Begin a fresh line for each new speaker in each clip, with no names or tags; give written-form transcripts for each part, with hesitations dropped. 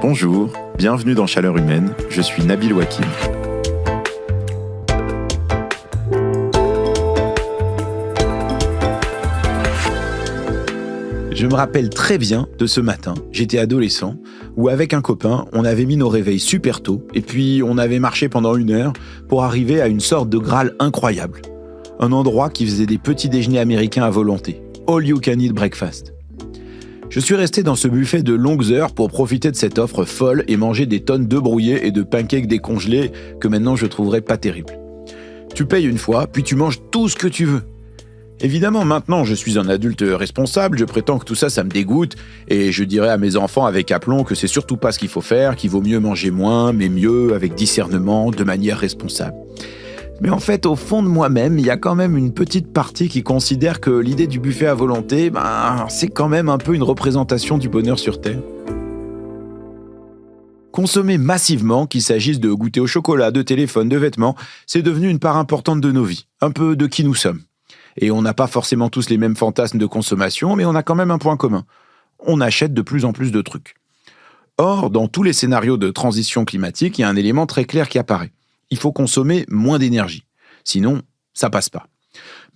Bonjour, bienvenue dans Chaleur Humaine, je suis Nabil Wakim. Je me rappelle très bien de ce matin, j'étais adolescent, où avec un copain, on avait mis nos réveils super tôt, et puis on avait marché pendant 1 heure pour arriver à une sorte de Graal incroyable. Un endroit qui faisait des petits déjeuners américains à volonté. All you can eat breakfast. Je suis resté dans ce buffet de longues heures pour profiter de cette offre folle et manger des tonnes d'œufs brouillés et de pancakes décongelés que maintenant je trouverais pas terribles. Tu payes une fois, puis tu manges tout ce que tu veux. Évidemment, maintenant, je suis un adulte responsable, je prétends que tout ça, ça me dégoûte, et je dirais à mes enfants avec aplomb que c'est surtout pas ce qu'il faut faire, qu'il vaut mieux manger moins, mais mieux, avec discernement, de manière responsable. Mais en fait, au fond de moi-même, il y a quand même une petite partie qui considère que l'idée du buffet à volonté, c'est quand même un peu une représentation du bonheur sur Terre. Consommer massivement, qu'il s'agisse de goûter au chocolat, de téléphone, de vêtements, c'est devenu une part importante de nos vies, un peu de qui nous sommes. Et on n'a pas forcément tous les mêmes fantasmes de consommation, mais on a quand même un point commun. On achète de plus en plus de trucs. Or, dans tous les scénarios de transition climatique, il y a un élément très clair qui apparaît. Il faut consommer moins d'énergie. Sinon, ça passe pas.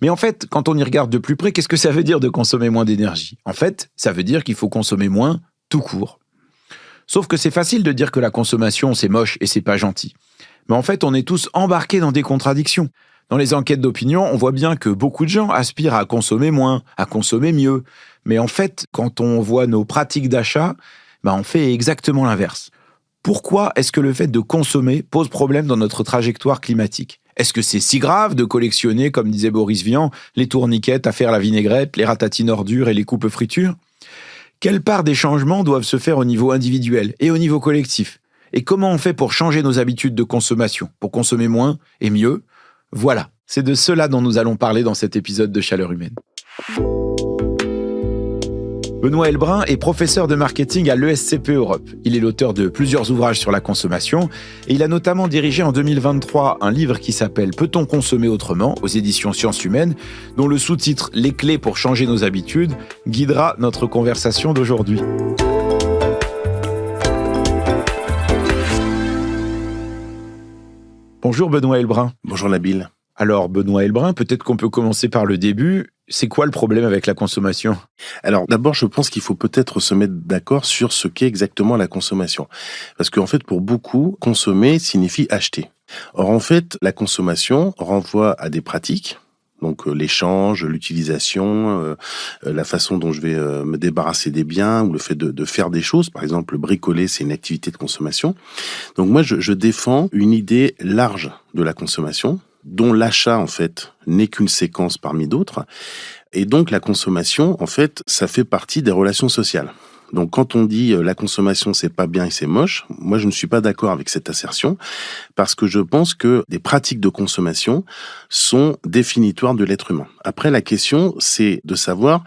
Mais en fait, quand on y regarde de plus près, qu'est-ce que ça veut dire de consommer moins d'énergie ? En fait, ça veut dire qu'il faut consommer moins tout court. Sauf que c'est facile de dire que la consommation, c'est moche et c'est pas gentil. Mais en fait, on est tous embarqués dans des contradictions. Dans les enquêtes d'opinion, on voit bien que beaucoup de gens aspirent à consommer moins, à consommer mieux. Mais en fait, quand on voit nos pratiques d'achat, on fait exactement l'inverse. Pourquoi est-ce que le fait de consommer pose problème dans notre trajectoire climatique ? Est-ce que c'est si grave de collectionner, comme disait Boris Vian, les tourniquets à faire la vinaigrette, les ratatines ordures et les coupes fritures ? Quelle part des changements doivent se faire au niveau individuel et au niveau collectif ? Et comment on fait pour changer nos habitudes de consommation, pour consommer moins et mieux ? Voilà, c'est de cela dont nous allons parler dans cet épisode de Chaleur Humaine. Benoît Heilbrun est professeur de marketing à l'ESCP Europe. Il est l'auteur de plusieurs ouvrages sur la consommation et il a notamment dirigé en 2023 un livre qui s'appelle « Peut-on consommer autrement ?» aux éditions Sciences Humaines, dont le sous-titre « Les clés pour changer nos habitudes » guidera notre conversation d'aujourd'hui. Bonjour Benoît Heilbrun.
Bonjour Nabil.
Alors Benoît Heilbrun, peut-être qu'on peut commencer par le début. C'est quoi le problème avec la consommation ?
Alors d'abord, je pense qu'il faut peut-être se mettre d'accord sur ce qu'est exactement la consommation. Parce qu'en fait, pour beaucoup, consommer signifie acheter. Or en fait, la consommation renvoie à des pratiques. Donc l'échange, l'utilisation, la façon dont je vais me débarrasser des biens ou le fait de faire des choses. Par exemple, bricoler, c'est une activité de consommation. Donc moi, je défends une idée large de la consommation, dont l'achat, en fait, n'est qu'une séquence parmi d'autres. Et donc la consommation, en fait, ça fait partie des relations sociales. Donc quand on dit la consommation c'est pas bien et c'est moche, moi je ne suis pas d'accord avec cette assertion parce que je pense que des pratiques de consommation sont définitoires de l'être humain. Après la question c'est de savoir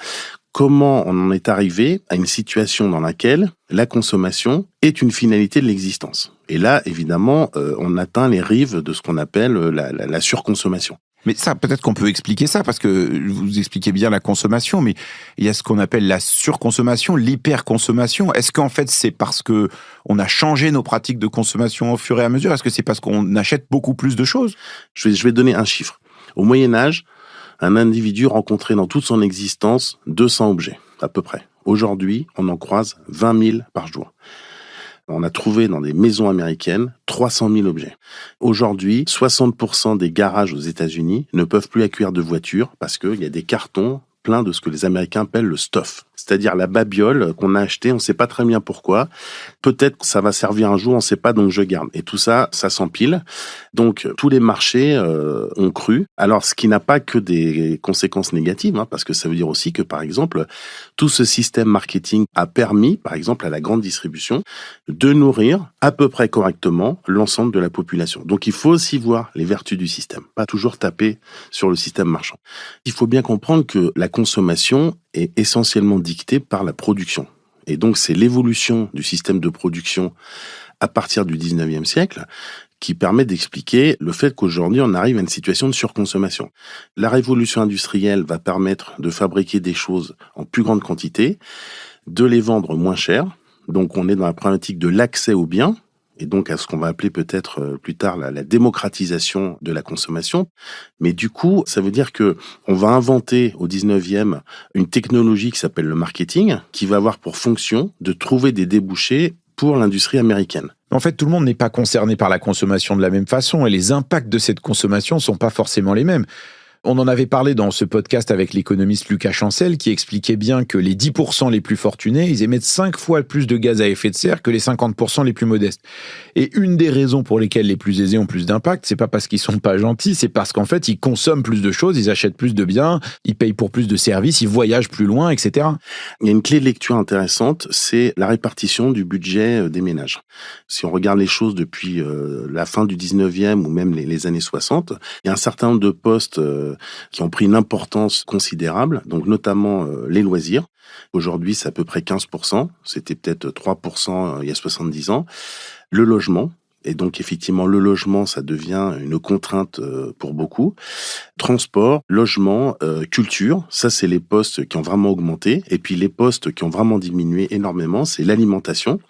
comment on en est arrivé à une situation dans laquelle la consommation est une finalité de l'existence. Et là évidemment on atteint les rives de ce qu'on appelle la surconsommation.
Mais ça, peut-être qu'on peut expliquer ça, parce que vous expliquez bien la consommation, mais il y a ce qu'on appelle la surconsommation, l'hyperconsommation. Est-ce qu'en fait, c'est parce que on a changé nos pratiques de consommation au fur et à mesure ? Est-ce que c'est parce qu'on achète beaucoup plus de choses ?
Je vais donner un chiffre. Au Moyen-Âge, un individu rencontrait dans toute son existence 200 objets, à peu près. Aujourd'hui, on en croise 20 000 par jour. On a trouvé dans des maisons américaines 300 000 objets. Aujourd'hui, 60% des garages aux États-Unis ne peuvent plus accueillir de voitures parce qu'il y a des cartons pleins de ce que les Américains appellent le stuff. C'est-à-dire la babiole qu'on a achetée, on ne sait pas très bien pourquoi. Peut-être que ça va servir un jour, on ne sait pas, donc je garde. Et tout ça, ça s'empile. Donc tous les marchés ont cru. Alors ce qui n'a pas que des conséquences négatives, parce que ça veut dire aussi que par exemple, tout ce système marketing a permis, par exemple à la grande distribution, de nourrir à peu près correctement l'ensemble de la population. Donc il faut aussi voir les vertus du système, pas toujours taper sur le système marchand. Il faut bien comprendre que la consommation est essentiellement dictée par la production. Et donc, c'est l'évolution du système de production à partir du 19e siècle qui permet d'expliquer le fait qu'aujourd'hui, on arrive à une situation de surconsommation. La révolution industrielle va permettre de fabriquer des choses en plus grande quantité, de les vendre moins cher, Donc on est dans la problématique de l'accès aux biens, et donc à ce qu'on va appeler peut-être plus tard la démocratisation de la consommation. Mais du coup, ça veut dire que on va inventer au 19e une technologie qui s'appelle le marketing, qui va avoir pour fonction de trouver des débouchés pour l'industrie américaine.
En fait, tout le monde n'est pas concerné par la consommation de la même façon et les impacts de cette consommation ne sont pas forcément les mêmes. On en avait parlé dans ce podcast avec l'économiste Lucas Chancel qui expliquait bien que les 10% les plus fortunés, ils émettent 5 fois plus de gaz à effet de serre que les 50% les plus modestes. Et une des raisons pour lesquelles les plus aisés ont plus d'impact, c'est pas parce qu'ils sont pas gentils, c'est parce qu'en fait, ils consomment plus de choses, ils achètent plus de biens, ils payent pour plus de services, ils voyagent plus loin, etc.
Il y a une clé de lecture intéressante, c'est la répartition du budget des ménages. Si on regarde les choses depuis la fin du 19e ou même les années 60, il y a un certain nombre de postes qui ont pris une importance considérable, donc notamment les loisirs. Aujourd'hui, c'est à peu près 15%, c'était peut-être 3% il y a 70 ans. Le logement, et donc effectivement le logement, ça devient une contrainte pour beaucoup. Transport, logement, culture, ça c'est les postes qui ont vraiment augmenté. Et puis les postes qui ont vraiment diminué énormément, c'est l'alimentation,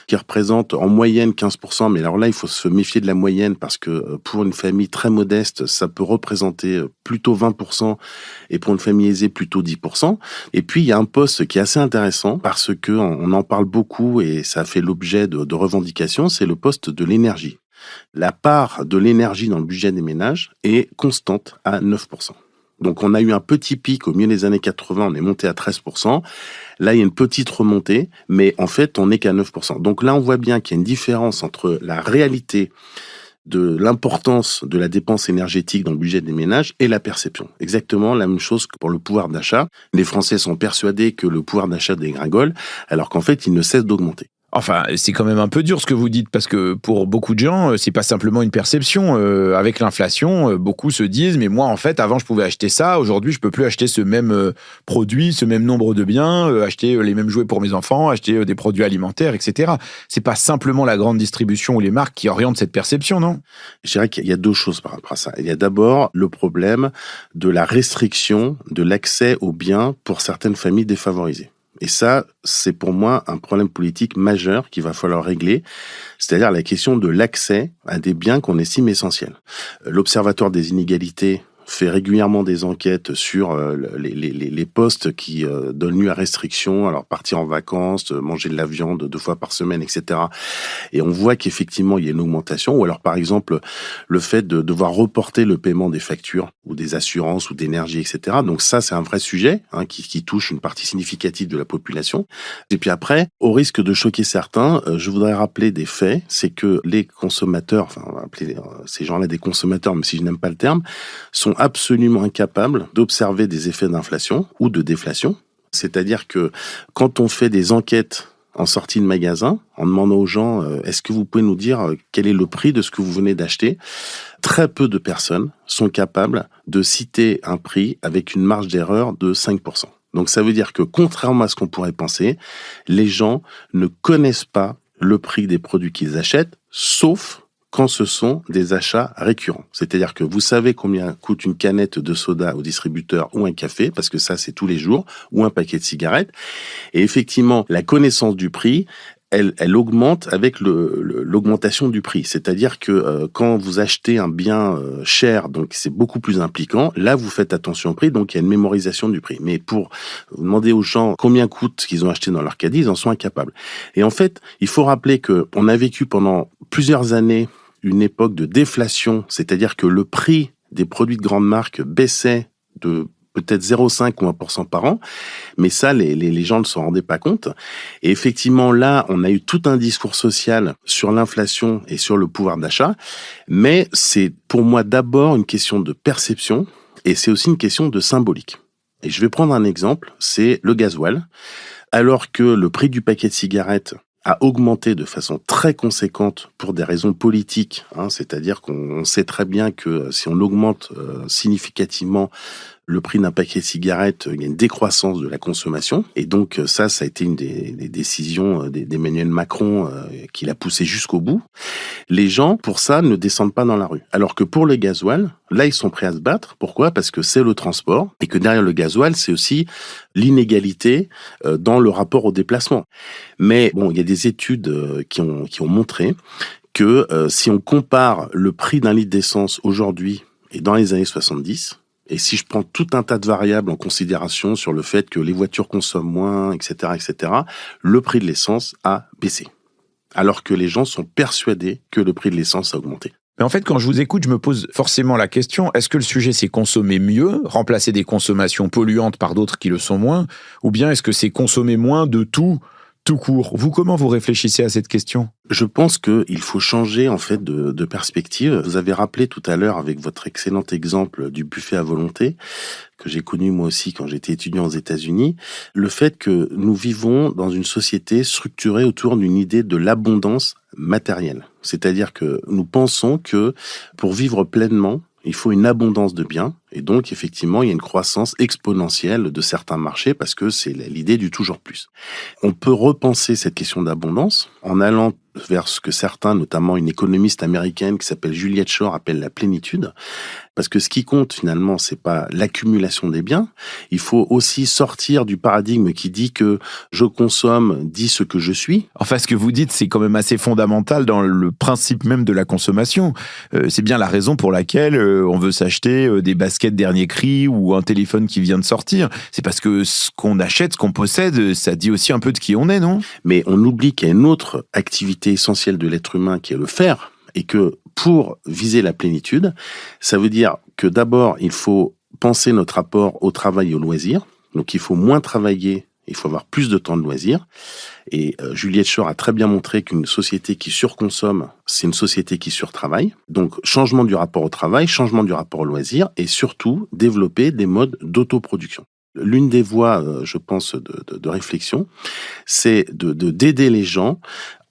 qui représente en moyenne 15%. Mais alors là, il faut se méfier de la moyenne parce que pour une famille très modeste, ça peut représenter plutôt 20% et pour une famille aisée, plutôt 10%. Et puis il y a un poste qui est assez intéressant parce que on en parle beaucoup et ça fait l'objet de revendications, c'est le poste de l'énergie. La part de l'énergie dans le budget des ménages est constante à 9%. Donc on a eu un petit pic au milieu des années 80, on est monté à 13%. Là, il y a une petite remontée, mais en fait, on n'est qu'à 9%. Donc là, on voit bien qu'il y a une différence entre la réalité de l'importance de la dépense énergétique dans le budget des ménages et la perception. Exactement la même chose que pour le pouvoir d'achat. Les Français sont persuadés que le pouvoir d'achat dégringole, alors qu'en fait, il ne cesse d'augmenter.
Enfin, c'est quand même un peu dur ce que vous dites, parce que pour beaucoup de gens, c'est pas simplement une perception. Avec l'inflation, beaucoup se disent, mais moi, en fait, avant, je pouvais acheter ça, aujourd'hui, je peux plus acheter ce même produit, ce même nombre de biens, acheter les mêmes jouets pour mes enfants, acheter des produits alimentaires, etc. C'est pas simplement la grande distribution ou les marques qui orientent cette perception, non ?
Je dirais qu'il y a deux choses par rapport à ça. Il y a d'abord le problème de la restriction de l'accès aux biens pour certaines familles défavorisées. Et ça, c'est pour moi un problème politique majeur qu'il va falloir régler, c'est-à-dire la question de l'accès à des biens qu'on estime essentiels. L'Observatoire des inégalités fait régulièrement des enquêtes sur les postes qui donnent lieu à restriction, alors partir en vacances, manger de la viande 2 fois par semaine, etc. Et on voit qu'effectivement, il y a une augmentation, ou alors par exemple, le fait de devoir reporter le paiement des factures, ou des assurances, ou d'énergie, etc. Donc ça, c'est un vrai sujet qui touche une partie significative de la population. Et puis après, au risque de choquer certains, je voudrais rappeler des faits, c'est que les consommateurs, enfin on va appeler ces gens-là des consommateurs, même si je n'aime pas le terme, sont absolument incapables d'observer des effets d'inflation ou de déflation. C'est-à-dire que quand on fait des enquêtes en sortie de magasin, en demandant aux gens est-ce que vous pouvez nous dire quel est le prix de ce que vous venez d'acheter, très peu de personnes sont capables de citer un prix avec une marge d'erreur de 5%. Donc ça veut dire que contrairement à ce qu'on pourrait penser, les gens ne connaissent pas le prix des produits qu'ils achètent, sauf quand ce sont des achats récurrents. C'est-à-dire que vous savez combien coûte une canette de soda au distributeur ou un café, parce que ça, c'est tous les jours, ou un paquet de cigarettes. Et effectivement, la connaissance du prix, elle augmente avec l'augmentation du prix. C'est-à-dire que quand vous achetez un bien cher, donc c'est beaucoup plus impliquant, là, vous faites attention au prix, donc il y a une mémorisation du prix. Mais pour demander aux gens combien coûte ce qu'ils ont acheté dans leur caddie, ils en sont incapables. Et en fait, il faut rappeler qu'on a vécu pendant plusieurs années une époque de déflation, c'est-à-dire que le prix des produits de grande marque baissait de peut-être 0,5 ou 1% par an, mais ça, les gens ne s'en rendaient pas compte. Et effectivement, là, on a eu tout un discours social sur l'inflation et sur le pouvoir d'achat, mais c'est pour moi d'abord une question de perception et c'est aussi une question de symbolique. Et je vais prendre un exemple, c'est le gasoil. Alors que le prix du paquet de cigarettes a augmenté de façon très conséquente pour des raisons politiques, c'est-à-dire qu'on sait très bien que si on augmente significativement le prix d'un paquet de cigarettes, il y a une décroissance de la consommation. Et donc ça a été une des décisions d'Emmanuel Macron qui l'a poussé jusqu'au bout. Les gens, pour ça, ne descendent pas dans la rue. Alors que pour le gasoil, là, ils sont prêts à se battre. Pourquoi ? Parce que c'est le transport et que derrière le gasoil, c'est aussi l'inégalité dans le rapport au déplacement. Mais bon, il y a des études qui ont montré que si on compare le prix d'un litre d'essence aujourd'hui et dans les années 70, et si je prends tout un tas de variables en considération sur le fait que les voitures consomment moins, etc., le prix de l'essence a baissé. Alors que les gens sont persuadés que le prix de l'essence a augmenté.
Mais en fait, quand je vous écoute, je me pose forcément la question, est-ce que le sujet c'est consommer mieux, remplacer des consommations polluantes par d'autres qui le sont moins, ou bien est-ce que c'est consommer moins de tout court ? Vous, comment vous réfléchissez à cette question ?
Je pense qu'il faut changer en fait de perspective. Vous avez rappelé tout à l'heure avec votre excellent exemple du buffet à volonté, que j'ai connu moi aussi quand j'étais étudiant aux États-Unis, le fait que nous vivons dans une société structurée autour d'une idée de l'abondance matérielle. C'est-à-dire que nous pensons que pour vivre pleinement, il faut une abondance de biens, et donc effectivement, il y a une croissance exponentielle de certains marchés parce que c'est l'idée du toujours plus. On peut repenser cette question d'abondance en allant vers ce que certains, notamment une économiste américaine qui s'appelle Juliette Shore, appellent la plénitude. Parce que ce qui compte finalement, c'est pas l'accumulation des biens. Il faut aussi sortir du paradigme qui dit que je consomme dit ce que je suis.
Enfin, ce que vous dites, c'est quand même assez fondamental dans le principe même de la consommation. C'est bien la raison pour laquelle on veut s'acheter des baskets dernier cri ou un téléphone qui vient de sortir. C'est parce que ce qu'on achète, ce qu'on possède, ça dit aussi un peu de qui on est, non ?
Mais on oublie qu'il y a une autre activité essentielle de l'être humain qui est le faire, et que pour viser la plénitude, ça veut dire que d'abord, il faut penser notre rapport au travail et au loisir. Donc, il faut moins travailler, il faut avoir plus de temps de loisir. Et Juliette Shore a très bien montré qu'une société qui surconsomme, c'est une société qui surtravaille. Donc, changement du rapport au travail, changement du rapport au loisir, et surtout, développer des modes d'autoproduction. L'une des voies, je pense, de réflexion, c'est d'aider les gens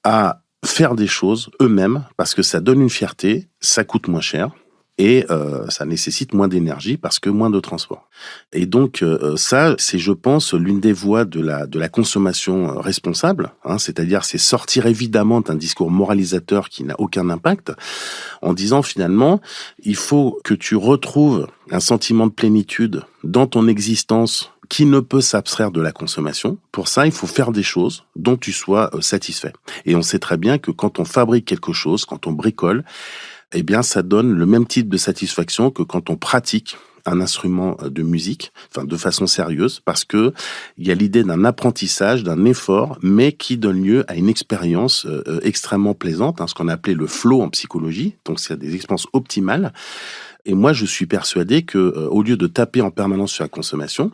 à faire des choses eux-mêmes, parce que ça donne une fierté, ça coûte moins cher, et ça nécessite moins d'énergie parce que moins de transport. Et donc ça, c'est, je pense, l'une des voies de la consommation responsable, c'est-à-dire c'est sortir évidemment d'un discours moralisateur qui n'a aucun impact, en disant finalement, il faut que tu retrouves un sentiment de plénitude dans ton existence qui ne peut s'abstraire de la consommation. Pour ça, il faut faire des choses dont tu sois satisfait. Et on sait très bien que quand on fabrique quelque chose, quand on bricole, eh bien, ça donne le même type de satisfaction que quand on pratique un instrument de musique, enfin de façon sérieuse, parce que il y a l'idée d'un apprentissage, d'un effort, mais qui donne lieu à une expérience extrêmement plaisante, ce qu'on a appelé le flow en psychologie. Donc, c'est des expériences optimales. Et moi, je suis persuadé que, au lieu de taper en permanence sur la consommation,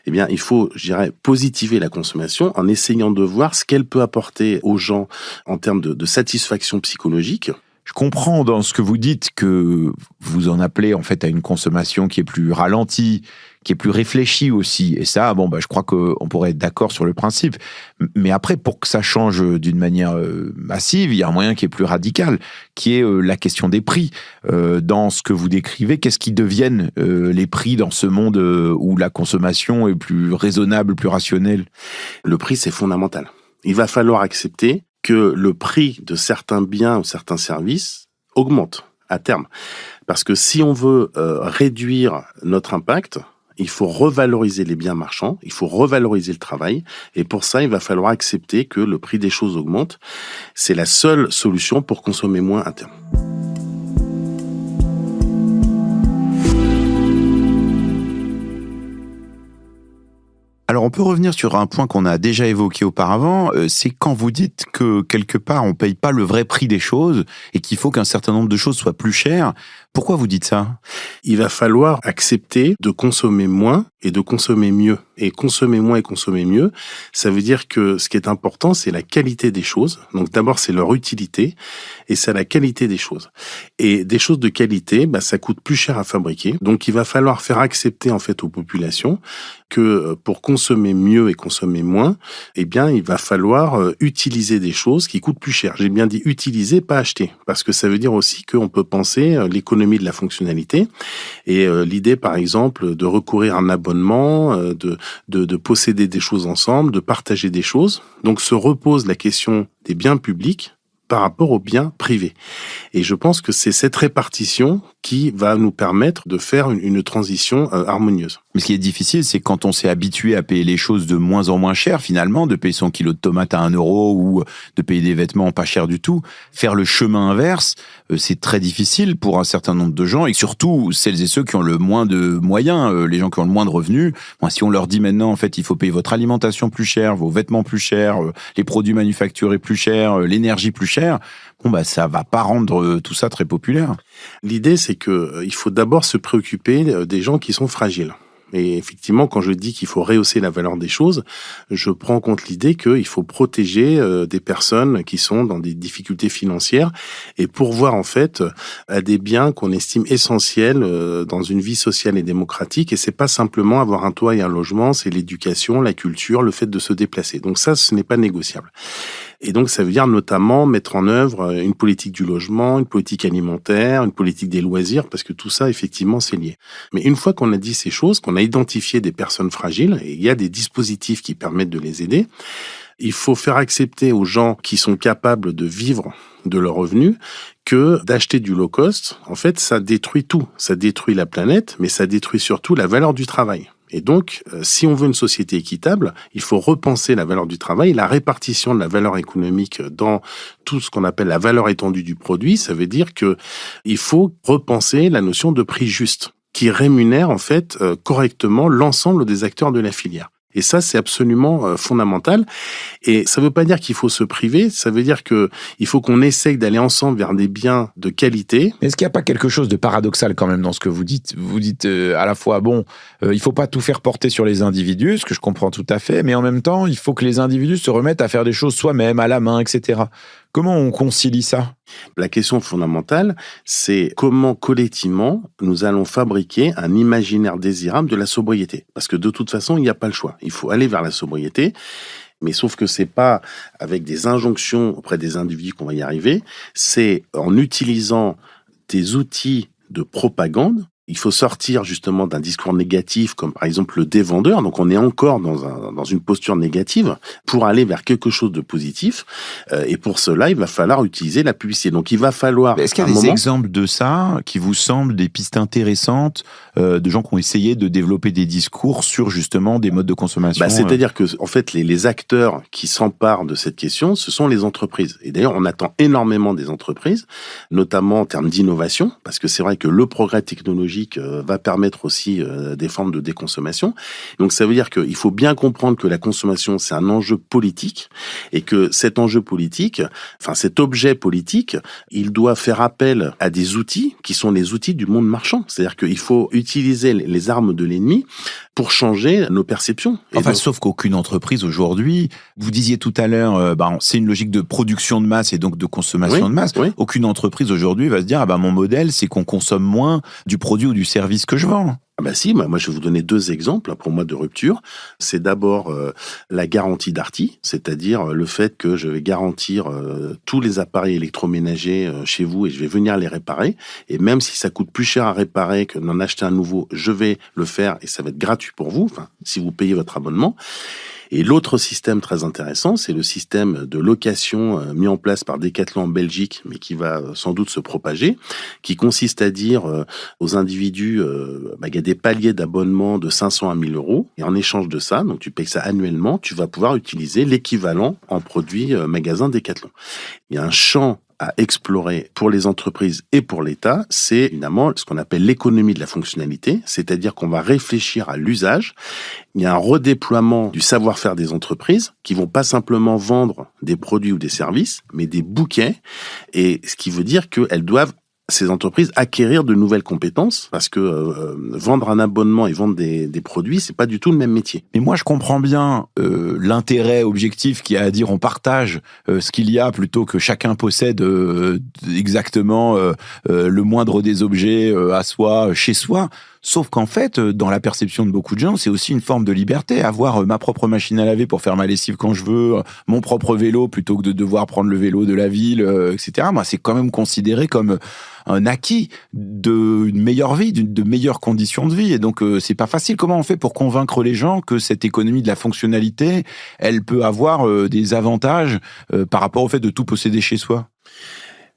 eh bien, il faut, je dirais, positiver la consommation en essayant de voir ce qu'elle peut apporter aux gens en termes de satisfaction psychologique.
Je comprends dans ce que vous dites que vous en appelez en fait à une consommation qui est plus ralentie, qui est plus réfléchie aussi. Et ça, je crois qu'on pourrait être d'accord sur le principe. Mais après, pour que ça change d'une manière massive, il y a un moyen qui est plus radical, qui est la question des prix. Dans ce que vous décrivez, qu'est-ce qui deviennent les prix dans ce monde où la consommation est plus raisonnable, plus rationnelle ?
Le prix, c'est fondamental. Il va falloir accepter que le prix de certains biens ou certains services augmente à terme. Parce que si on veut réduire notre impact, il faut revaloriser les biens marchands, il faut revaloriser le travail, et pour ça, il va falloir accepter que le prix des choses augmente. C'est la seule solution pour consommer moins à terme.
Alors on peut revenir sur un point qu'on a déjà évoqué auparavant, c'est quand vous dites que quelque part on paye pas le vrai prix des choses et qu'il faut qu'un certain nombre de choses soient plus chères. Pourquoi vous dites ça ?
Il va falloir accepter de consommer moins et de consommer mieux. Et consommer moins et consommer mieux, ça veut dire que ce qui est important, c'est la qualité des choses. Donc d'abord, c'est leur utilité et c'est la qualité des choses. Et des choses de qualité, ça coûte plus cher à fabriquer. Donc il va falloir faire accepter en fait aux populations que pour consommer mieux et consommer moins, eh bien, il va falloir utiliser des choses qui coûtent plus cher. J'ai bien dit utiliser, pas acheter. Parce que ça veut dire aussi qu'on peut penser l'économie l'économie de la fonctionnalité. Et l'idée, par exemple, de recourir à un abonnement, de posséder des choses ensemble, de partager des choses. Donc se repose la question des biens publics par rapport aux biens privés. Et je pense que c'est cette répartition qui va nous permettre de faire une transition harmonieuse.
Mais ce qui est difficile, c'est quand on s'est habitué à payer les choses de moins en moins cher, finalement, de payer son kilo de tomates à 1 euro ou de payer des vêtements pas chers du tout. Faire le chemin inverse, c'est très difficile pour un certain nombre de gens, et surtout celles et ceux qui ont le moins de moyens, les gens qui ont le moins de revenus. Bon, si on leur dit maintenant, en fait, il faut payer votre alimentation plus chère, vos vêtements plus chers, les produits manufacturés plus chers, l'énergie plus chère, bon, bah, ça va pas rendre tout ça très populaire.
L'idée, c'est que il faut d'abord se préoccuper des gens qui sont fragiles. Et effectivement, quand je dis qu'il faut rehausser la valeur des choses, je prends en compte l'idée qu'il faut protéger des personnes qui sont dans des difficultés financières et pourvoir en fait à des biens qu'on estime essentiels dans une vie sociale et démocratique. Et c'est pas simplement avoir un toit et un logement, c'est l'éducation, la culture, le fait de se déplacer. Donc ça, ce n'est pas négociable. Et donc, ça veut dire notamment mettre en œuvre une politique du logement, une politique alimentaire, une politique des loisirs, parce que tout ça, effectivement, c'est lié. Mais une fois qu'on a dit ces choses, qu'on a identifié des personnes fragiles, et il y a des dispositifs qui permettent de les aider, il faut faire accepter aux gens qui sont capables de vivre de leurs revenus que d'acheter du low cost, en fait, ça détruit tout. Ça détruit la planète, mais ça détruit surtout la valeur du travail. Et donc, si on veut une société équitable, il faut repenser la valeur du travail, la répartition de la valeur économique dans tout ce qu'on appelle la valeur étendue du produit. Ça veut dire que il faut repenser la notion de prix juste, qui rémunère en fait correctement l'ensemble des acteurs de la filière. Et ça, c'est absolument fondamental. Et ça ne veut pas dire qu'il faut se priver, ça veut dire qu'il faut qu'on essaye d'aller ensemble vers des biens de qualité.
Mais est-ce qu'il n'y a pas quelque chose de paradoxal quand même dans ce que vous dites ? Vous dites à la fois, il ne faut pas tout faire porter sur les individus, ce que je comprends tout à fait, mais en même temps, il faut que les individus se remettent à faire des choses soi-même, à la main, etc. Comment on concilie ça ?
La question fondamentale, c'est comment collectivement nous allons fabriquer un imaginaire désirable de la sobriété. Parce que de toute façon, il n'y a pas le choix. Il faut aller vers la sobriété. Mais sauf que c'est pas avec des injonctions auprès des individus qu'on va y arriver. C'est en utilisant des outils de propagande. Il faut sortir justement d'un discours négatif, comme par exemple le dévendeur. Donc on est encore dans une posture négative pour aller vers quelque chose de positif. Et pour cela, il va falloir utiliser la publicité. Donc il va falloir.
Est-ce qu'il y a des exemples de ça qui vous semblent des pistes intéressantes de gens qui ont essayé de développer des discours sur justement des modes de consommation ?
C'est-à-dire que en fait les acteurs qui s'emparent de cette question, ce sont les entreprises. Et d'ailleurs, on attend énormément des entreprises, notamment en termes d'innovation, parce que c'est vrai que le progrès technologique va permettre aussi des formes de déconsommation. Donc ça veut dire qu'il faut bien comprendre que la consommation, c'est un enjeu politique et que cet enjeu politique, cet objet politique, il doit faire appel à des outils qui sont les outils du monde marchand. C'est-à-dire qu'il faut utiliser les armes de l'ennemi pour changer nos perceptions.
Sauf qu'aucune entreprise aujourd'hui, vous disiez tout à l'heure, c'est une logique de production de masse et donc de consommation de masse. Oui. Aucune entreprise aujourd'hui va se dire, mon modèle, c'est qu'on consomme moins du produit ou du service que je vends.
Moi je vais vous donner 2 exemples pour moi de rupture. C'est d'abord la garantie Darty, c'est-à-dire le fait que je vais garantir tous les appareils électroménagers chez vous et je vais venir les réparer. Et même si ça coûte plus cher à réparer que d'en acheter un nouveau, je vais le faire et ça va être gratuit pour vous, si vous payez votre abonnement. Et l'autre système très intéressant, c'est le système de location mis en place par Decathlon en Belgique, mais qui va sans doute se propager, qui consiste à dire aux individus il y a des paliers d'abonnement de 500 à 1000 euros, et en échange de ça, donc tu payes ça annuellement, tu vas pouvoir utiliser l'équivalent en produits magasin Decathlon. Il y a un champ à explorer pour les entreprises et pour l'État, c'est évidemment ce qu'on appelle l'économie de la fonctionnalité, c'est-à-dire qu'on va réfléchir à l'usage. Il y a un redéploiement du savoir-faire des entreprises qui vont pas simplement vendre des produits ou des services, mais des bouquets, et ce qui veut dire qu'elles doivent ces entreprises acquérir de nouvelles compétences parce que vendre un abonnement et vendre des produits, c'est pas du tout le même métier.
Mais moi, je comprends bien l'intérêt objectif qui est à dire on partage ce qu'il y a plutôt que chacun possède exactement le moindre des objets à soi, chez soi. Sauf qu'en fait, dans la perception de beaucoup de gens, c'est aussi une forme de liberté. Avoir ma propre machine à laver pour faire ma lessive quand je veux, mon propre vélo plutôt que de devoir prendre le vélo de la ville, etc. Moi, c'est quand même considéré comme un acquis d'une meilleure vie, de meilleures conditions de vie. Et donc, c'est pas facile. Comment on fait pour convaincre les gens que cette économie de la fonctionnalité, elle peut avoir des avantages par rapport au fait de tout posséder chez soi?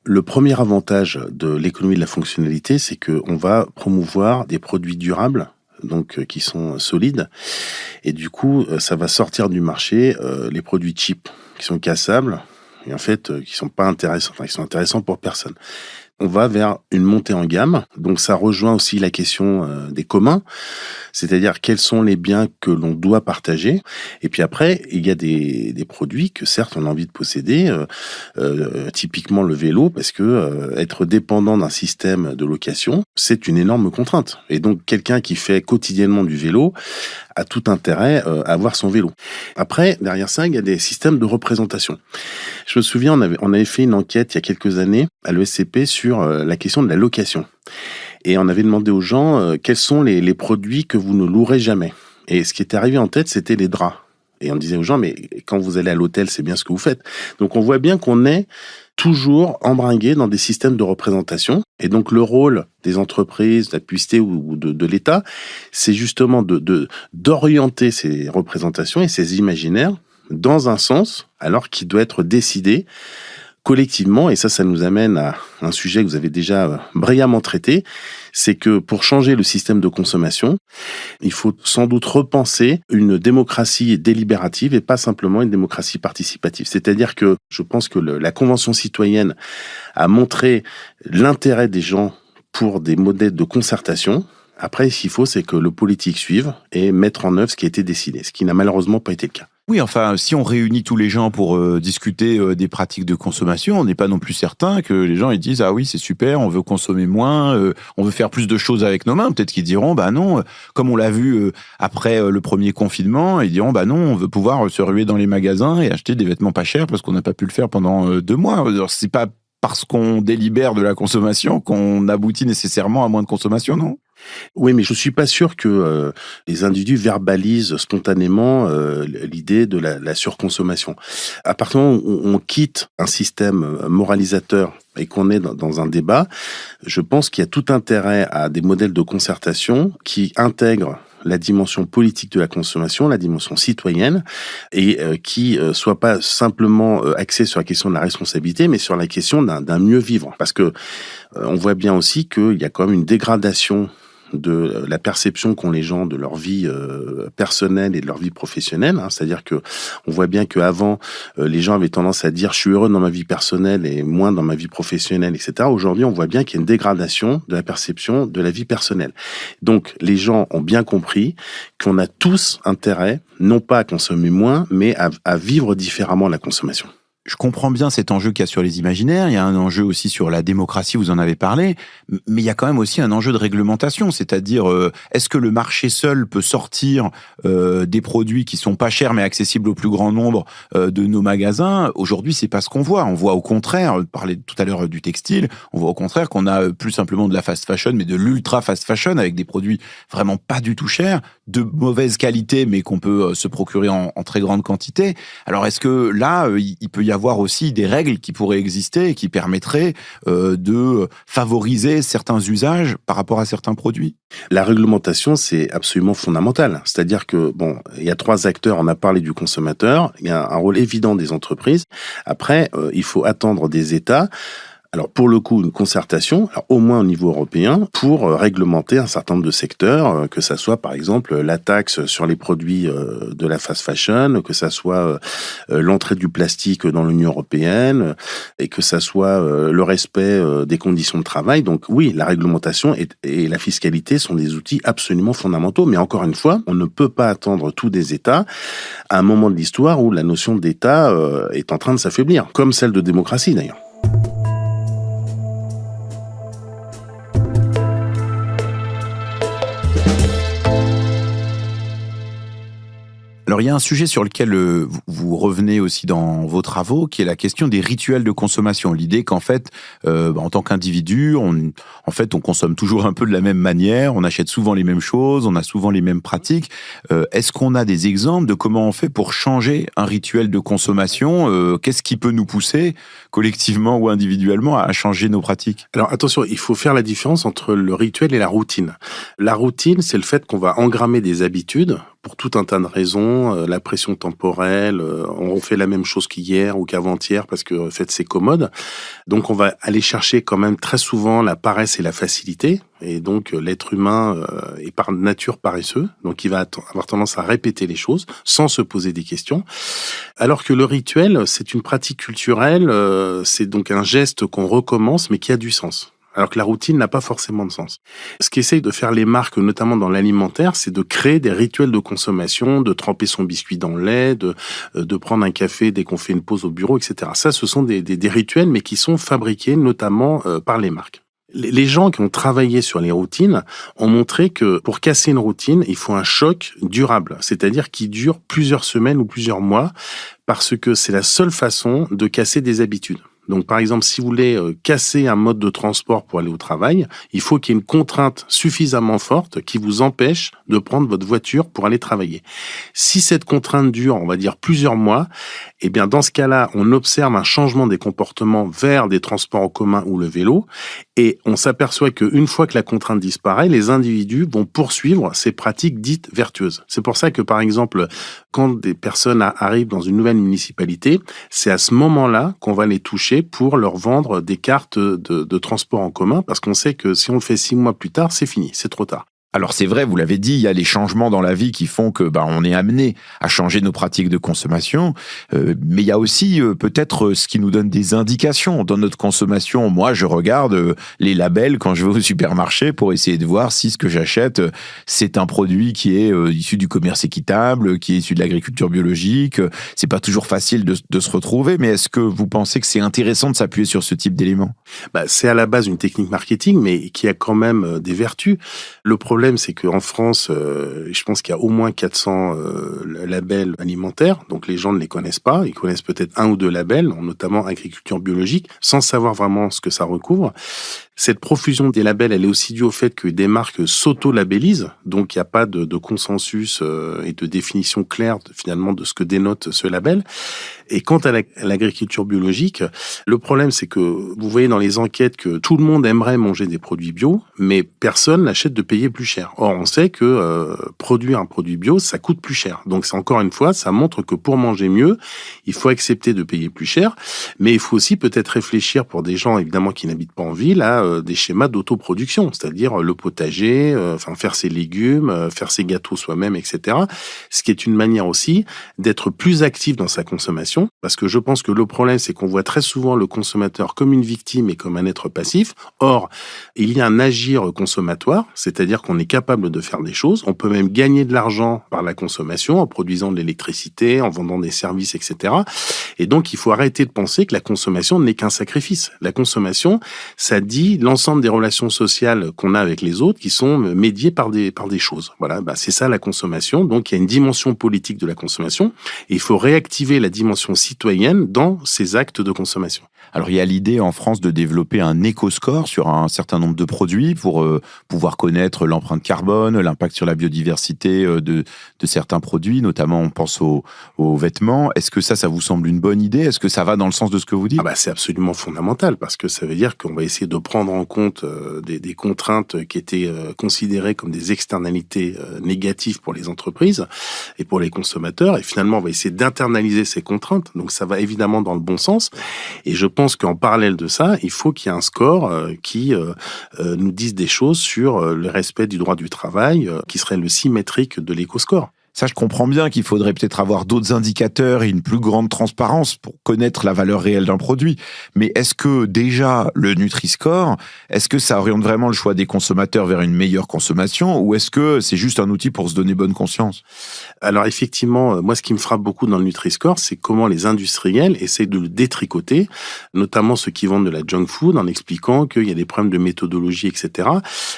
Le premier avantage de l'économie de la fonctionnalité, c'est qu'on va promouvoir des produits durables, donc qui sont solides. Et du coup, ça va sortir du marché les produits cheap, qui sont cassables, et en fait, qui sont pas intéressants, enfin, qui sont intéressants pour personne. On va vers une montée en gamme. Donc ça rejoint aussi la question des communs, c'est-à-dire quels sont les biens que l'on doit partager. Et puis après, il y a des produits que certes on a envie de posséder, typiquement le vélo, parce que être dépendant d'un système de location, c'est une énorme contrainte. Et donc quelqu'un qui fait quotidiennement du vélo a tout intérêt à avoir son vélo. Après, derrière ça, il y a des systèmes de représentation. Je me souviens, on avait fait une enquête il y a quelques années à l'ESCP sur la question de la location. Et on avait demandé aux gens quels sont les produits que vous ne louerez jamais. Et ce qui était arrivé en tête, c'était les draps. Et on disait aux gens, mais quand vous allez à l'hôtel, c'est bien ce que vous faites. Donc on voit bien qu'on est toujours embringué dans des systèmes de représentation. Et donc le rôle des entreprises, de la publicité ou de l'État, c'est justement d'orienter ces représentations et ces imaginaires dans un sens, alors qu'il doit être décidé collectivement. Et ça nous amène à un sujet que vous avez déjà brillamment traité, c'est que pour changer le système de consommation, il faut sans doute repenser une démocratie délibérative et pas simplement une démocratie participative. C'est-à-dire que je pense que la Convention citoyenne a montré l'intérêt des gens pour des modèles de concertation. Après, ce qu'il faut, c'est que le politique suive et mettre en œuvre ce qui a été décidé, ce qui n'a malheureusement pas été le cas.
Oui, enfin, si on réunit tous les gens pour discuter des pratiques de consommation, on n'est pas non plus certain que les gens ils disent ah oui c'est super, on veut consommer moins, on veut faire plus de choses avec nos mains. Peut-être qu'ils diront bah non, comme on l'a vu après le premier confinement, ils diront bah non, on veut pouvoir se ruer dans les magasins et acheter des vêtements pas chers parce qu'on n'a pas pu le faire pendant 2 mois. Alors, c'est pas parce qu'on délibère de la consommation qu'on aboutit nécessairement à moins de consommation, non?
Oui, mais je suis pas sûr que les individus verbalisent spontanément l'idée de la surconsommation. À partir du moment où on quitte un système moralisateur et qu'on est dans un débat, je pense qu'il y a tout intérêt à des modèles de concertation qui intègrent la dimension politique de la consommation, la dimension citoyenne, et qui soit pas simplement axée sur la question de la responsabilité, mais sur la question d'un mieux vivre. Parce que on voit bien aussi qu'il y a quand même une dégradation de la perception qu'ont les gens de leur vie personnelle et de leur vie professionnelle. C'est-à-dire que on voit bien qu'avant, les gens avaient tendance à dire « je suis heureux dans ma vie personnelle et moins dans ma vie professionnelle », etc. Aujourd'hui, on voit bien qu'il y a une dégradation de la perception de la vie personnelle. Donc, les gens ont bien compris qu'on a tous intérêt, non pas à consommer moins, mais à vivre différemment la consommation.
Je comprends bien cet enjeu qu'il y a sur les imaginaires, il y a un enjeu aussi sur la démocratie, vous en avez parlé, mais il y a quand même aussi un enjeu de réglementation, c'est-à-dire est-ce que le marché seul peut sortir des produits qui sont pas chers mais accessibles au plus grand nombre de nos magasins? Aujourd'hui, c'est pas ce qu'on voit. On voit au contraire, on parlait tout à l'heure du textile, on voit au contraire qu'on a plus simplement de la fast fashion, mais de l'ultra fast fashion avec des produits vraiment pas du tout chers, de mauvaise qualité, mais qu'on peut se procurer en très grande quantité. Alors est-ce que là, il peut y avoir aussi des règles qui pourraient exister et qui permettraient de favoriser certains usages par rapport à certains produits?
La réglementation, c'est absolument fondamental. C'est-à-dire que, il y a 3 acteurs, on a parlé du consommateur, il y a un rôle évident des entreprises. Après, il faut attendre des États. Alors pour le coup, une concertation, alors au moins au niveau européen, pour réglementer un certain nombre de secteurs, que ça soit par exemple la taxe sur les produits de la fast fashion, que ça soit l'entrée du plastique dans l'Union européenne, et que ça soit le respect des conditions de travail. Donc oui, la réglementation et la fiscalité sont des outils absolument fondamentaux, mais encore une fois, on ne peut pas attendre tout des États à un moment de l'histoire où la notion d'État est en train de s'affaiblir, comme celle de démocratie d'ailleurs.
Alors Alors, il y a un sujet sur lequel vous revenez aussi dans vos travaux, qui est la question des rituels de consommation. L'idée qu'en fait, en tant qu'individu, on consomme toujours un peu de la même manière, on achète souvent les mêmes choses, on a souvent les mêmes pratiques. Est-ce qu'on a des exemples de comment on fait pour changer un rituel de consommation? Qu'est-ce qui peut nous pousser, collectivement ou individuellement, à changer nos pratiques?
Alors attention, il faut faire la différence entre le rituel et la routine. La routine, c'est le fait qu'on va engrammer des habitudes pour tout un tas de raisons, la pression temporelle, on fait la même chose qu'hier ou qu'avant-hier parce que en fait c'est commode. Donc on va aller chercher quand même très souvent la paresse et la facilité. Et donc l'être humain est par nature paresseux, donc il va avoir tendance à répéter les choses sans se poser des questions. Alors que le rituel, c'est une pratique culturelle, c'est donc un geste qu'on recommence mais qui a du sens. Alors que la routine n'a pas forcément de sens. Ce qu'essayent de faire les marques, notamment dans l'alimentaire, c'est de créer des rituels de consommation, de tremper son biscuit dans le lait, de prendre un café dès qu'on fait une pause au bureau, etc. Ça, ce sont des rituels, mais qui sont fabriqués notamment par les marques. Les gens qui ont travaillé sur les routines ont montré que pour casser une routine, il faut un choc durable, c'est-à-dire qui dure plusieurs semaines ou plusieurs mois, parce que c'est la seule façon de casser des habitudes. Donc, par exemple, si vous voulez casser un mode de transport pour aller au travail, il faut qu'il y ait une contrainte suffisamment forte qui vous empêche de prendre votre voiture pour aller travailler. Si cette contrainte dure, on va dire, plusieurs mois, eh bien, dans ce cas-là, on observe un changement des comportements vers des transports en commun ou le vélo, et on s'aperçoit qu'une fois que la contrainte disparaît, les individus vont poursuivre ces pratiques dites vertueuses. C'est pour ça que, par exemple, quand des personnes arrivent dans une nouvelle municipalité, c'est à ce moment-là qu'on va les toucher pour leur vendre des cartes de transport en commun, parce qu'on sait que si on le fait 6 mois plus tard, c'est fini, c'est trop tard.
Alors c'est vrai, vous l'avez dit, il y a les changements dans la vie qui font que on est amené à changer nos pratiques de consommation, mais il y a aussi peut-être ce qui nous donne des indications dans notre consommation. Moi, je regarde les labels quand je vais au supermarché pour essayer de voir si ce que j'achète, c'est un produit qui est issu du commerce équitable, qui est issu de l'agriculture biologique. C'est pas toujours facile de se retrouver, mais est-ce que vous pensez que c'est intéressant de s'appuyer sur ce type d'éléments?
C'est à la base une technique marketing, mais qui a quand même des vertus. Le problème, c'est qu'en France, je pense qu'il y a au moins 400 labels alimentaires, donc les gens ne les connaissent pas. Ils connaissent peut-être 1 ou 2 labels, notamment agriculture biologique, sans savoir vraiment ce que ça recouvre. Cette profusion des labels, elle est aussi due au fait que des marques s'auto-labellisent, donc il n'y a pas de consensus et de définition claire finalement de ce que dénote ce label. Et quant à l'agriculture biologique, le problème c'est que vous voyez dans les enquêtes que tout le monde aimerait manger des produits bio, mais personne n'achète de payer plus cher. Or, on sait que produire un produit bio, ça coûte plus cher. Donc c'est encore une fois, ça montre que pour manger mieux, il faut accepter de payer plus cher, mais il faut aussi peut-être réfléchir pour des gens évidemment qui n'habitent pas en ville à des schémas d'autoproduction, c'est-à-dire le potager, faire ses légumes, faire ses gâteaux soi-même, etc. Ce qui est une manière aussi d'être plus actif dans sa consommation, parce que je pense que le problème, c'est qu'on voit très souvent le consommateur comme une victime et comme un être passif. Or, il y a un agir consommatoire, c'est-à-dire qu'on est capable de faire des choses. On peut même gagner de l'argent par la consommation, en produisant de l'électricité, en vendant des services, etc. Et donc, il faut arrêter de penser que la consommation n'est qu'un sacrifice. La consommation, ça dit l'ensemble des relations sociales qu'on a avec les autres qui sont médiées par des choses. Voilà, c'est ça la consommation. Donc, il y a une dimension politique de la consommation et il faut réactiver la dimension citoyenne dans ces actes de consommation.
Alors, il y a l'idée en France de développer un éco-score sur un certain nombre de produits pour pouvoir connaître l'empreinte carbone, l'impact sur la biodiversité de certains produits, notamment on pense aux vêtements. Est-ce que ça vous semble une bonne idée? Est-ce que ça va dans le sens de ce que vous dites?
C'est absolument fondamental parce que ça veut dire qu'on va essayer de prendre en compte des contraintes qui étaient considérées comme des externalités négatives pour les entreprises et pour les consommateurs. Et finalement, on va essayer d'internaliser ces contraintes. Donc, ça va évidemment dans le bon sens. Et je pense qu'en parallèle de ça, il faut qu'il y ait un score qui nous dise des choses sur le respect du droit du travail, qui serait le symétrique de l'éco-score.
Ça, je comprends bien qu'il faudrait peut-être avoir d'autres indicateurs et une plus grande transparence pour connaître la valeur réelle d'un produit. Mais est-ce que déjà le Nutri-Score, est-ce que ça oriente vraiment le choix des consommateurs vers une meilleure consommation ou est-ce que c'est juste un outil pour se donner bonne conscience?
Alors effectivement, moi ce qui me frappe beaucoup dans le Nutri-Score, c'est comment les industriels essayent de le détricoter, notamment ceux qui vendent de la junk food en expliquant qu'il y a des problèmes de méthodologie, etc.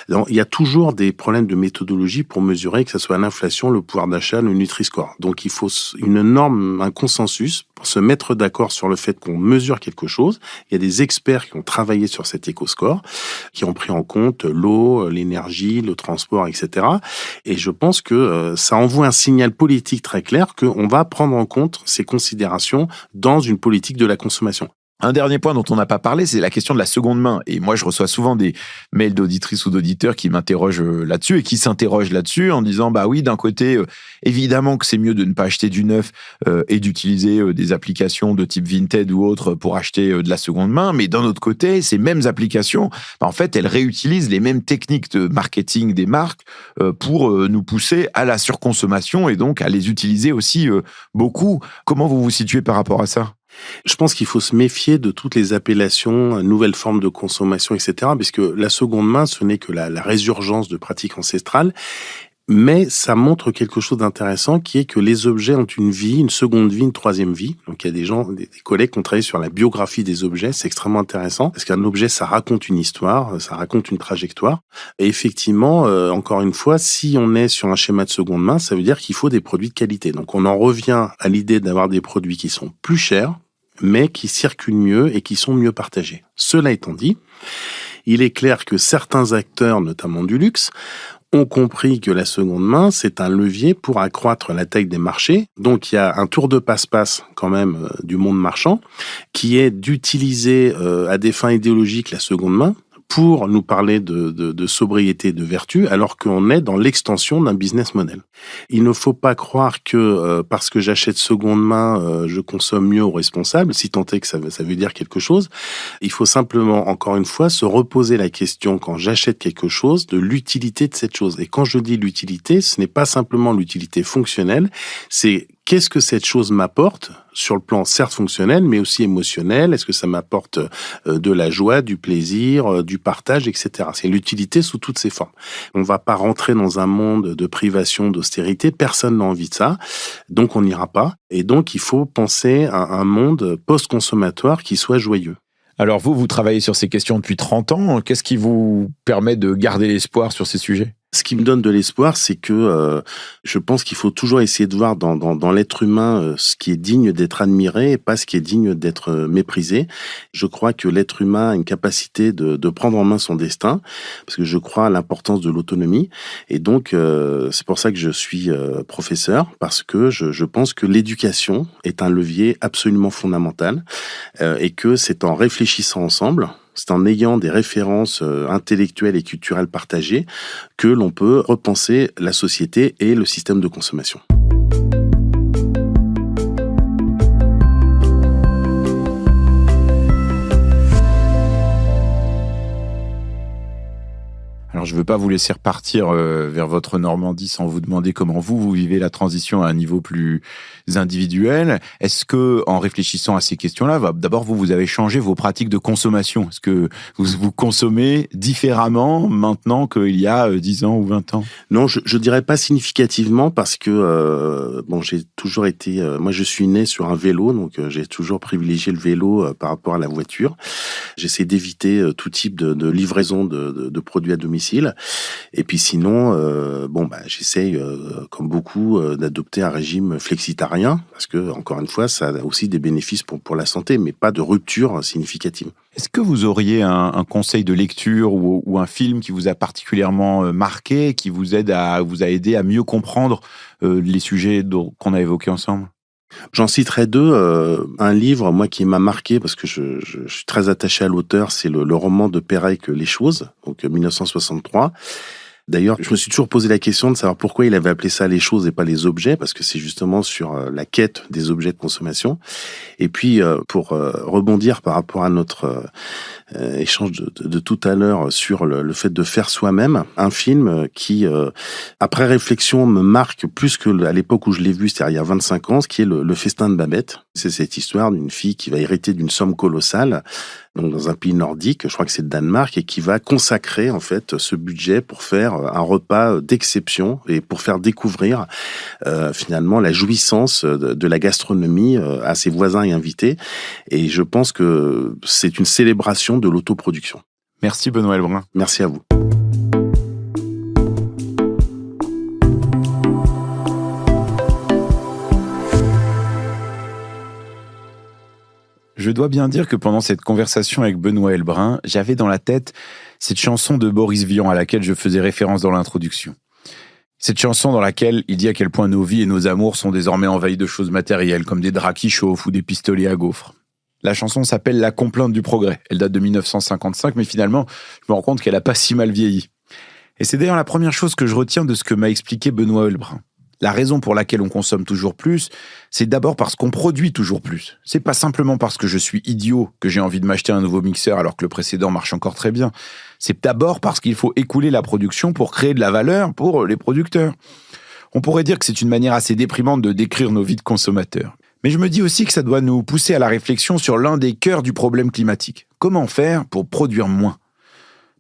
Donc, il y a toujours des problèmes de méthodologie pour mesurer que ce soit l'inflation, le pouvoir d'achat d'achat, le Nutri-Score. Donc il faut une norme, un consensus pour se mettre d'accord sur le fait qu'on mesure quelque chose. Il y a des experts qui ont travaillé sur cet éco-score, qui ont pris en compte l'eau, l'énergie, le transport, etc. Et je pense que ça envoie un signal politique très clair qu'on va prendre en compte ces considérations dans une politique de la consommation.
Un dernier point dont on n'a pas parlé, c'est la question de la seconde main. Et moi, je reçois souvent des mails d'auditrices ou d'auditeurs qui m'interrogent là-dessus et qui s'interrogent là-dessus en disant, bah oui, d'un côté, évidemment que c'est mieux de ne pas acheter du neuf et d'utiliser des applications de type Vinted ou autre pour acheter de la seconde main. Mais d'un autre côté, ces mêmes applications, bah, en fait, elles réutilisent les mêmes techniques de marketing des marques pour nous pousser à la surconsommation et donc à les utiliser aussi beaucoup. Comment vous vous situez par rapport à ça ?
Je pense qu'il faut se méfier de toutes les appellations, nouvelles formes de consommation, etc. Puisque la seconde main, ce n'est que la résurgence de pratiques ancestrales. Mais ça montre quelque chose d'intéressant qui est que les objets ont une vie, une seconde vie, une troisième vie. Donc il y a des collègues qui ont travaillé sur la biographie des objets. C'est extrêmement intéressant parce qu'un objet, ça raconte une histoire, ça raconte une trajectoire. Et effectivement, encore une fois, si on est sur un schéma de seconde main, ça veut dire qu'il faut des produits de qualité. Donc on en revient à l'idée d'avoir des produits qui sont plus chers, mais qui circulent mieux et qui sont mieux partagés. Cela étant dit, il est clair que certains acteurs, notamment du luxe, ont compris que la seconde main, c'est un levier pour accroître la taille des marchés. Donc, il y a un tour de passe-passe quand même du monde marchand qui est d'utiliser à des fins idéologiques la seconde main pour nous parler de sobriété, de vertu, alors qu'on est dans l'extension d'un business model. Il ne faut pas croire que parce que j'achète seconde main, je consomme mieux ou responsable, si tant est que ça veut dire quelque chose. Il faut simplement, encore une fois, se reposer la question, quand j'achète quelque chose, de l'utilité de cette chose. Et quand je dis l'utilité, ce n'est pas simplement l'utilité fonctionnelle, c'est qu'est-ce que cette chose m'apporte sur le plan certes fonctionnel, mais aussi émotionnel? Est-ce que ça m'apporte de la joie, du plaisir, du partage, etc. C'est l'utilité sous toutes ses formes. On ne va pas rentrer dans un monde de privation, d'austérité. Personne n'a envie de ça. Donc, on n'ira pas. Et donc, il faut penser à un monde post-consommatoire qui soit joyeux.
Alors vous travaillez sur ces questions depuis 30 ans. Qu'est-ce qui vous permet de garder l'espoir sur ces sujets ?
Ce qui me donne de l'espoir, c'est que je pense qu'il faut toujours essayer de voir dans l'être humain ce qui est digne d'être admiré et pas ce qui est digne d'être méprisé. Je crois que l'être humain a une capacité de prendre en main son destin, parce que je crois à l'importance de l'autonomie. Et donc, c'est pour ça que je suis professeur, parce que je pense que l'éducation est un levier absolument fondamental et que c'est en réfléchissant ensemble, c'est en ayant des références intellectuelles et culturelles partagées que l'on peut repenser la société et le système de consommation.
Alors, je ne veux pas vous laisser repartir vers votre Normandie sans vous demander comment vous vivez la transition à un niveau plus individuel. Est-ce que, en réfléchissant à ces questions-là, d'abord, vous avez changé vos pratiques de consommation? Est-ce que vous consommez différemment maintenant qu'il y a 10 ans ou 20 ans?
Non, je dirais pas significativement parce que, j'ai toujours été... moi, je suis né sur un vélo, donc j'ai toujours privilégié le vélo par rapport à la voiture. J'essaie d'éviter tout type de livraison de produits à domicile. Et puis sinon, j'essaye, comme beaucoup, d'adopter un régime flexitarien, parce que, encore une fois, ça a aussi des bénéfices pour la santé, mais pas de rupture significative.
Est-ce que vous auriez un conseil de lecture ou un film qui vous a particulièrement marqué, qui vous a aidé à mieux comprendre les sujets qu'on a évoqués ensemble ?
J'en citerai deux. Un livre, moi, qui m'a marqué, parce que je suis très attaché à l'auteur, c'est le roman de Pérec, Les choses, donc 1963. D'ailleurs, je me suis toujours posé la question de savoir pourquoi il avait appelé ça les choses et pas les objets, parce que c'est justement sur la quête des objets de consommation. Et puis, pour rebondir par rapport à notre échange de tout à l'heure sur le fait de faire soi-même, un film qui, après réflexion, me marque plus que à l'époque où je l'ai vu, c'est-à-dire il y a 25 ans, ce qui est le Festin de Babette. C'est cette histoire d'une fille qui va hériter d'une somme colossale, donc dans un pays nordique, je crois que c'est le Danemark, et qui va consacrer en fait ce budget pour faire un repas d'exception et pour faire découvrir finalement la jouissance de la gastronomie à ses voisins et invités. Et je pense que c'est une célébration de l'autoproduction.
Merci Benoît Heilbrun.
Merci à vous.
Je dois bien dire que pendant cette conversation avec Benoît Heilbrun, j'avais dans la tête cette chanson de Boris Vian à laquelle je faisais référence dans l'introduction. Cette chanson dans laquelle il dit à quel point nos vies et nos amours sont désormais envahis de choses matérielles, comme des draps qui chauffent ou des pistolets à gaufres. La chanson s'appelle La complainte du progrès. Elle date de 1955, mais finalement, je me rends compte qu'elle n'a pas si mal vieilli. Et c'est d'ailleurs la première chose que je retiens de ce que m'a expliqué Benoît Heilbrun. La raison pour laquelle on consomme toujours plus, c'est d'abord parce qu'on produit toujours plus. C'est pas simplement parce que je suis idiot que j'ai envie de m'acheter un nouveau mixeur alors que le précédent marche encore très bien. C'est d'abord parce qu'il faut écouler la production pour créer de la valeur pour les producteurs. On pourrait dire que c'est une manière assez déprimante de décrire nos vies de consommateurs. Mais je me dis aussi que ça doit nous pousser à la réflexion sur l'un des cœurs du problème climatique. Comment faire pour produire moins ?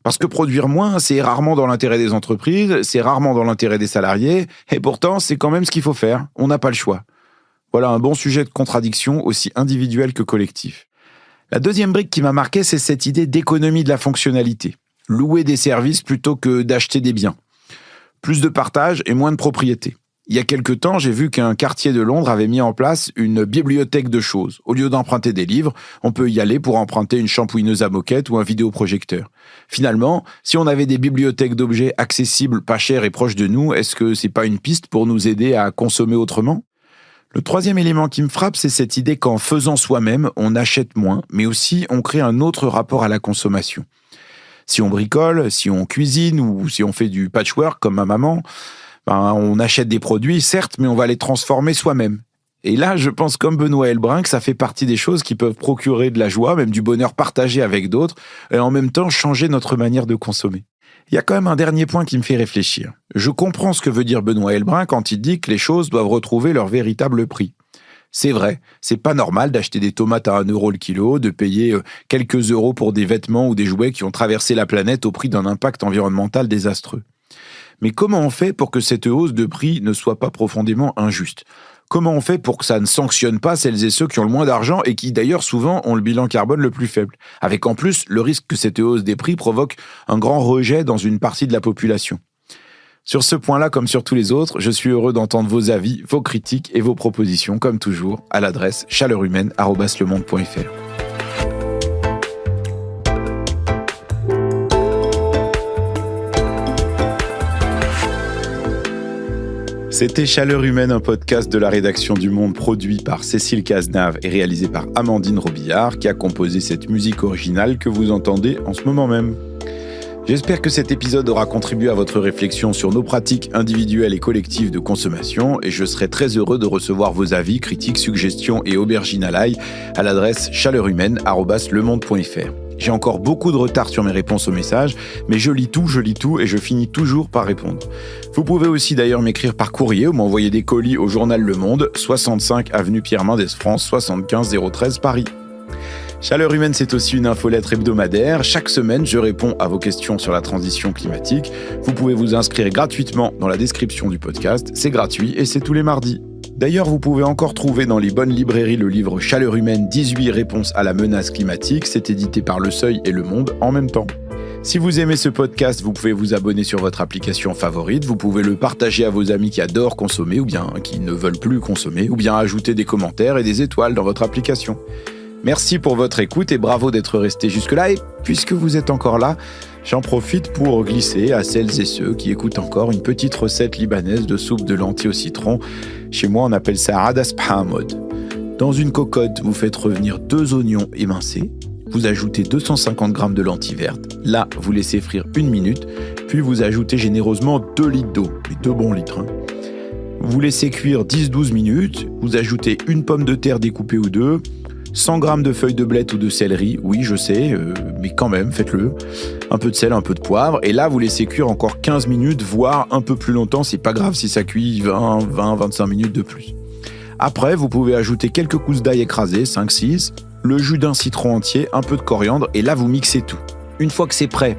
Parce que produire moins, c'est rarement dans l'intérêt des entreprises, c'est rarement dans l'intérêt des salariés, et pourtant, c'est quand même ce qu'il faut faire. On n'a pas le choix. Voilà un bon sujet de contradiction, aussi individuel que collectif. La deuxième brique qui m'a marqué, c'est cette idée d'économie de la fonctionnalité. Louer des services plutôt que d'acheter des biens. Plus de partage et moins de propriété. Il y a quelque temps, j'ai vu qu'un quartier de Londres avait mis en place une bibliothèque de choses. Au lieu d'emprunter des livres, on peut y aller pour emprunter une shampouineuse à moquette ou un vidéoprojecteur. Finalement, si on avait des bibliothèques d'objets accessibles, pas chers et proches de nous, est-ce que c'est pas une piste pour nous aider à consommer autrement ? Le troisième élément qui me frappe, c'est cette idée qu'en faisant soi-même, on achète moins, mais aussi on crée un autre rapport à la consommation. Si on bricole, si on cuisine ou si on fait du patchwork comme ma maman, on achète des produits, certes, mais on va les transformer soi-même. Et là, je pense comme Benoît Heilbrun que ça fait partie des choses qui peuvent procurer de la joie, même du bonheur partagé avec d'autres, et en même temps changer notre manière de consommer. Il y a quand même un dernier point qui me fait réfléchir. Je comprends ce que veut dire Benoît Heilbrun quand il dit que les choses doivent retrouver leur véritable prix. C'est vrai, c'est pas normal d'acheter des tomates à 1 € le kilo, de payer quelques euros pour des vêtements ou des jouets qui ont traversé la planète au prix d'un impact environnemental désastreux. Mais comment on fait pour que cette hausse de prix ne soit pas profondément injuste ? Comment on fait pour que ça ne sanctionne pas celles et ceux qui ont le moins d'argent et qui d'ailleurs souvent ont le bilan carbone le plus faible ? Avec en plus le risque que cette hausse des prix provoque un grand rejet dans une partie de la population. Sur ce point-là, comme sur tous les autres, je suis heureux d'entendre vos avis, vos critiques et vos propositions, comme toujours, à l'adresse chaleurhumaine@lemonde.fr. C'était Chaleur Humaine, un podcast de la rédaction du Monde produit par Cécile Cazenave et réalisé par Amandine Robillard, qui a composé cette musique originale que vous entendez en ce moment même. J'espère que cet épisode aura contribué à votre réflexion sur nos pratiques individuelles et collectives de consommation et je serai très heureux de recevoir vos avis, critiques, suggestions et aubergines à l'ail à l'adresse chaleurhumaine@lemonde.fr. J'ai encore beaucoup de retard sur mes réponses aux messages, mais je lis tout et je finis toujours par répondre. Vous pouvez aussi d'ailleurs m'écrire par courrier ou m'envoyer des colis au journal Le Monde, 65 avenue Pierre Mendès France, 75 013 Paris. Chaleur Humaine, c'est aussi une infolettre hebdomadaire. Chaque semaine, je réponds à vos questions sur la transition climatique. Vous pouvez vous inscrire gratuitement dans la description du podcast. C'est gratuit et c'est tous les mardis. D'ailleurs, vous pouvez encore trouver dans les bonnes librairies le livre Chaleur Humaine, 18 réponses à la menace climatique. C'est édité par Le Seuil et Le Monde en même temps. Si vous aimez ce podcast, vous pouvez vous abonner sur votre application favorite. Vous pouvez le partager à vos amis qui adorent consommer ou bien qui ne veulent plus consommer ou bien ajouter des commentaires et des étoiles dans votre application. Merci pour votre écoute et bravo d'être resté jusque-là. Et puisque vous êtes encore là, j'en profite pour glisser à celles et ceux qui écoutent encore une petite recette libanaise de soupe de lentilles au citron. Chez moi, on appelle ça adas bhamod. Dans une cocotte, vous faites revenir 2 oignons émincés. Vous ajoutez 250 g de lentilles vertes. Là, vous laissez frire 1 minute. Puis vous ajoutez généreusement 2 litres d'eau, mais 2 bons litres. Vous laissez cuire 10-12 minutes. Vous ajoutez une pomme de terre découpée ou 2. 100 g de feuilles de blette ou de céleri, oui je sais, mais quand même, faites-le. Un peu de sel, un peu de poivre, et là vous laissez cuire encore 15 minutes, voire un peu plus longtemps, c'est pas grave si ça cuit 20-25 minutes de plus. Après, vous pouvez ajouter quelques gousses d'ail écrasées, 5-6, le jus d'un citron entier, un peu de coriandre, et là vous mixez tout. Une fois que c'est prêt,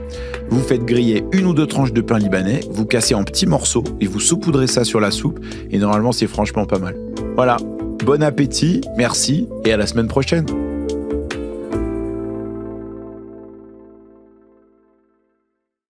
vous faites griller 1 ou 2 tranches de pain libanais, vous cassez en petits morceaux, et vous saupoudrez ça sur la soupe, et normalement c'est franchement pas mal. Voilà. Bon appétit, merci et à la semaine prochaine.